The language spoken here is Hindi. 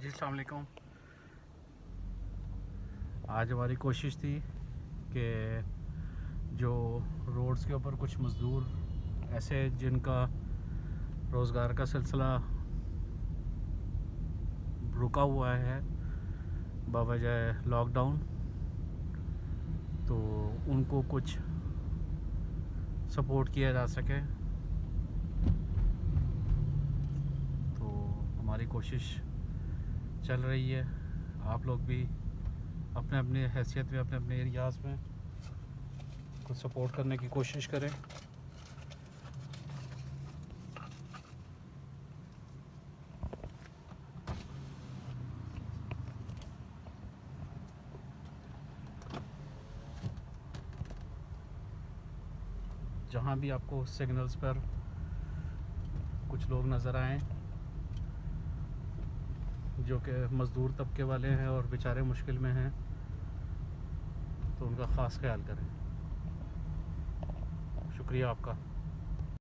जी अस्सलाम वालेकुम। आज हमारी कोशिश थी कि जो रोड्स के ऊपर कुछ मज़दूर ऐसे जिनका रोज़गार का सिलसिला रुका हुआ है बवजह लॉकडाउन, तो उनको कुछ सपोर्ट किया जा सके। तो हमारी कोशिश चल रही है। आप लोग भी अपने अपने हैसियत में अपने अपने एरियाज़ में कुछ सपोर्ट करने की कोशिश करें। जहाँ भी आपको सिग्नल्स पर कुछ लोग नज़र आएं जो कि मज़दूर तबके वाले हैं और बेचारे मुश्किल में हैं, तो उनका ख़ास ख्याल करें। शुक्रिया आपका।